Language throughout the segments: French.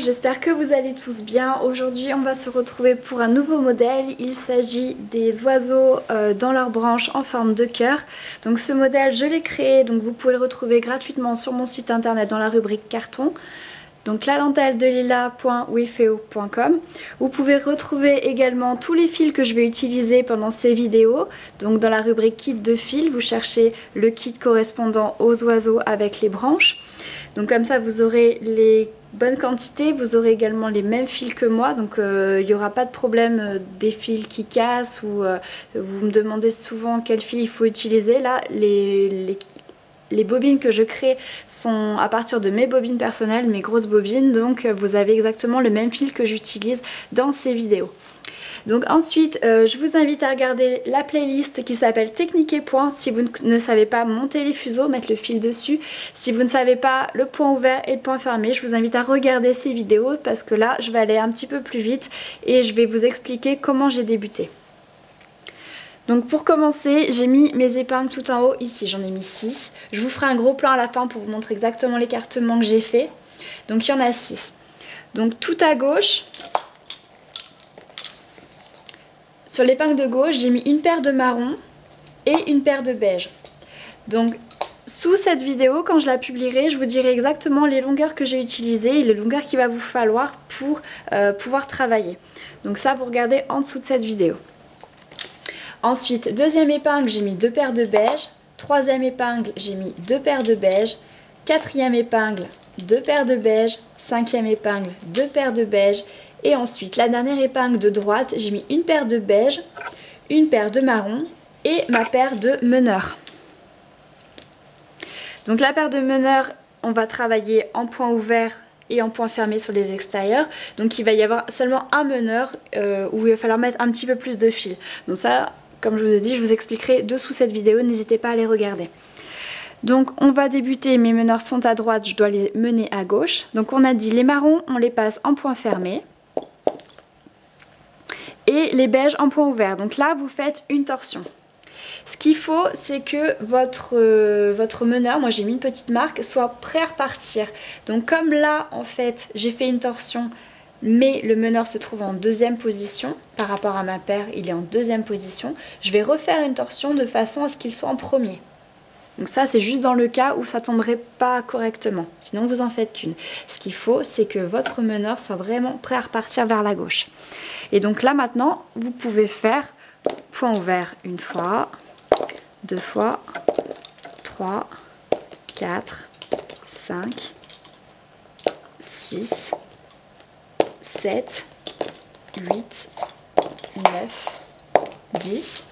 j'espère que vous allez tous bien. Aujourd'hui on va se retrouver pour un nouveau modèle. Il s'agit des oiseaux dans leurs branches en forme de cœur. Donc ce modèle je l'ai créé, donc vous pouvez le retrouver gratuitement sur mon site internet dans la rubrique carton. Donc ladenteldelila.wefeo.com. Vous pouvez retrouver également tous les fils que je vais utiliser pendant ces vidéos. Donc dans la rubrique kit de fils, vous cherchez le kit correspondant aux oiseaux avec les branches. Donc comme ça vous aurez les bonnes quantités, vous aurez également les mêmes fils que moi, donc il n'y aura pas de problème des fils qui cassent ou vous me demandez souvent quel fil il faut utiliser. Là les bobines que je crée sont à partir de mes bobines personnelles, mes grosses bobines, donc vous avez exactement le même fil que j'utilise dans ces vidéos. Donc ensuite, je vous invite à regarder la playlist qui s'appelle Technique et point. Si vous ne savez pas monter les fuseaux, mettre le fil dessus. Si vous ne savez pas le point ouvert et le point fermé, je vous invite à regarder ces vidéos parce que là, je vais aller un petit peu plus vite et je vais vous expliquer comment j'ai débuté. Donc pour commencer, j'ai mis mes épingles tout en haut, ici j'en ai mis 6. Je vous ferai un gros plan à la fin pour vous montrer exactement l'écartement que j'ai fait. Donc il y en a 6. Donc tout à gauche, sur l'épingle de gauche, j'ai mis une paire de marron et une paire de beige. Donc sous cette vidéo, quand je la publierai, je vous dirai exactement les longueurs que j'ai utilisées et les longueurs qu'il va vous falloir pour pouvoir travailler. Donc ça, vous regardez en dessous de cette vidéo. Ensuite, deuxième épingle, j'ai mis 2 paires de beige. Troisième épingle, j'ai mis 2 paires de beige. Quatrième épingle, 2 paires de beige. Cinquième épingle, 2 paires de beige. Et ensuite, la dernière épingle de droite, j'ai mis une paire de beige, une paire de marron et ma paire de meneurs. Donc la paire de meneurs, on va travailler en point ouvert et en point fermé sur les extérieurs. Donc il va y avoir seulement un meneur où il va falloir mettre un petit peu plus de fil. Donc ça, comme je vous ai dit, je vous expliquerai dessous cette vidéo, n'hésitez pas à les regarder. Donc on va débuter, mes meneurs sont à droite, je dois les mener à gauche. Donc on a dit les marrons, on les passe en point fermé. Et les beiges en point ouvert. Donc là, vous faites une torsion. Ce qu'il faut, c'est que votre meneur, moi j'ai mis une petite marque, soit prêt à repartir. Donc comme là, en fait, j'ai fait une torsion, mais le meneur se trouve en deuxième position, par rapport à ma paire, il est en deuxième position, je vais refaire une torsion de façon à ce qu'il soit en premier. Donc ça, c'est juste dans le cas où ça tomberait pas correctement. Sinon, vous en faites qu'une. Ce qu'il faut, c'est que votre meneur soit vraiment prêt à repartir vers la gauche. Et donc là, maintenant, vous pouvez faire point ouvert une fois, 2 fois, 3, 4, 5, 6, 7, 8, 9, 10.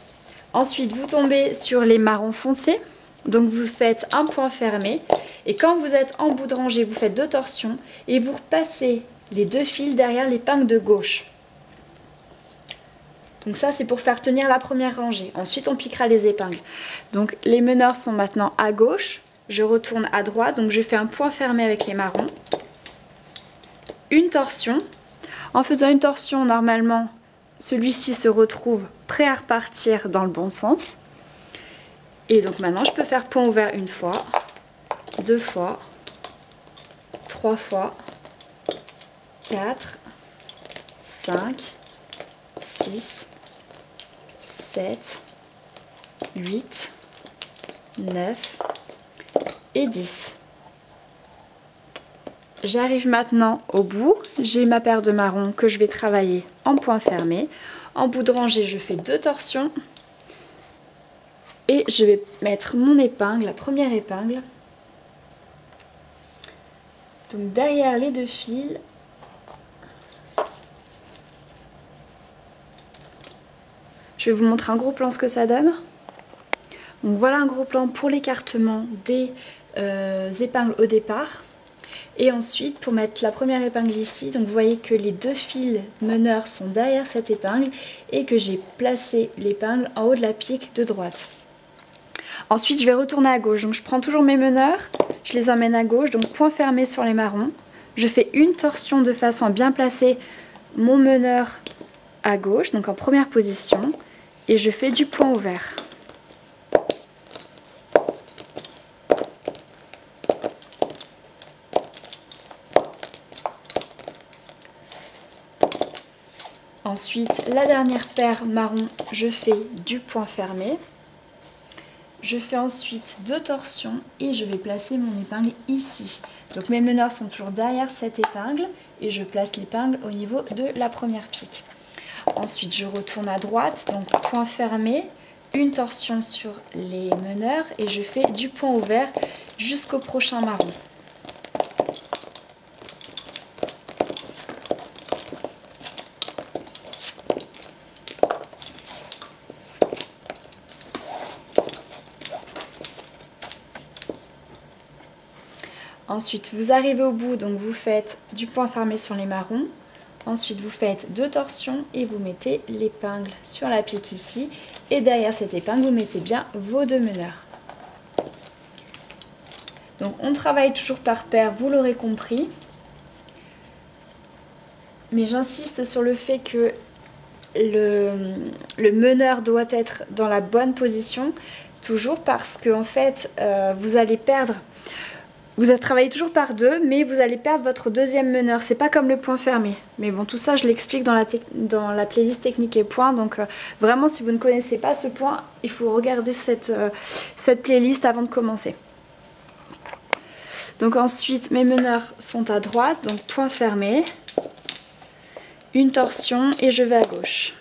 Ensuite, vous tombez sur les marrons foncés. Donc vous faites un point fermé et quand vous êtes en bout de rangée, vous faites 2 torsions et vous repassez les 2 fils derrière l'épingle de gauche. Donc ça, c'est pour faire tenir la première rangée. Ensuite, on piquera les épingles. Donc les meneurs sont maintenant à gauche. Je retourne à droite, donc je fais un point fermé avec les marrons. Une torsion. En faisant une torsion, normalement, celui-ci se retrouve prêt à repartir dans le bon sens. Et donc maintenant, je peux faire point ouvert une fois, 2 fois, 3 fois, 4, 5, 6, 7, 8, 9 et 10. J'arrive maintenant au bout. J'ai ma paire de marrons que je vais travailler en point fermé. En bout de rangée, je fais 2 torsions. Et je vais mettre mon épingle, la première épingle. Donc derrière les 2 fils. Je vais vous montrer un gros plan ce que ça donne. Donc voilà un gros plan pour l'écartement des épingles au départ. Et ensuite pour mettre la première épingle ici, donc vous voyez que les 2 fils meneurs sont derrière cette épingle et que j'ai placé l'épingle en haut de la pique de droite. Ensuite je vais retourner à gauche, donc je prends toujours mes meneurs, je les emmène à gauche, donc point fermé sur les marrons. Je fais une torsion de façon à bien placer mon meneur à gauche, donc en première position, et je fais du point ouvert. Ensuite, la dernière paire marron, je fais du point fermé. Je fais ensuite 2 torsions et je vais placer mon épingle ici. Donc mes meneurs sont toujours derrière cette épingle et je place l'épingle au niveau de la première pique. Ensuite, je retourne à droite, donc point fermé, une torsion sur les meneurs et je fais du point ouvert jusqu'au prochain marron. Ensuite, vous arrivez au bout, donc vous faites du point fermé sur les marrons. Ensuite, vous faites 2 torsions et vous mettez l'épingle sur la pique ici. Et derrière cette épingle, vous mettez bien vos 2 meneurs. Donc, on travaille toujours par paire, vous l'aurez compris. Mais j'insiste sur le fait que le meneur doit être dans la bonne position. Toujours parce que, en fait, vous allez perdre... Vous avez travaillé toujours par 2, mais vous allez perdre votre deuxième meneur. C'est pas comme le point fermé. Mais bon, tout ça, je l'explique dans la playlist technique et points. Donc vraiment, si vous ne connaissez pas ce point, il faut regarder cette playlist avant de commencer. Donc ensuite, mes meneurs sont à droite, donc point fermé. Une torsion et je vais à gauche.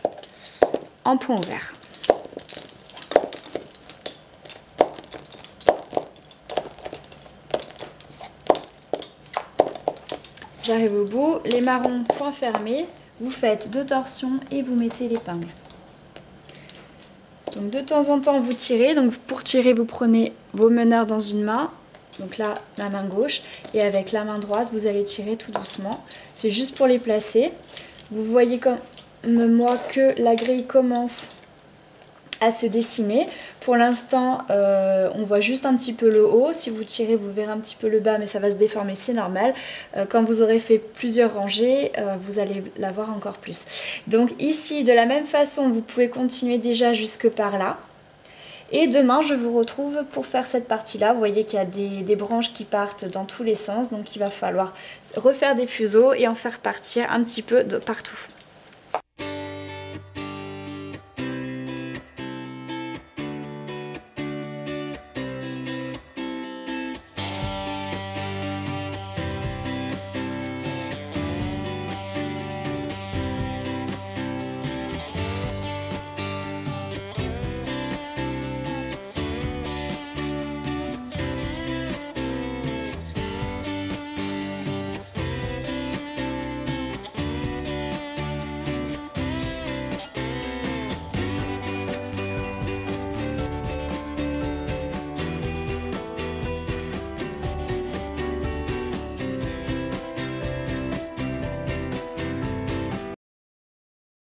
En point ouvert. J'arrive au bout, les marrons point fermé, vous faites 2 torsions et vous mettez l'épingle. Donc de temps en temps vous tirez, donc pour tirer vous prenez vos meneurs dans une main, donc là la main gauche, et avec la main droite vous allez tirer tout doucement. C'est juste pour les placer. Vous voyez comme moi que la grille commence à se dessiner. Pour l'instant, on voit juste un petit peu le haut. Si vous tirez, vous verrez un petit peu le bas, mais ça va se déformer, c'est normal. Quand vous aurez fait plusieurs rangées, vous allez la voir encore plus. Donc ici, de la même façon, vous pouvez continuer déjà jusque par là. Et demain, je vous retrouve pour faire cette partie-là. Vous voyez qu'il y a des branches qui partent dans tous les sens, donc il va falloir refaire des fuseaux et en faire partir un petit peu de partout.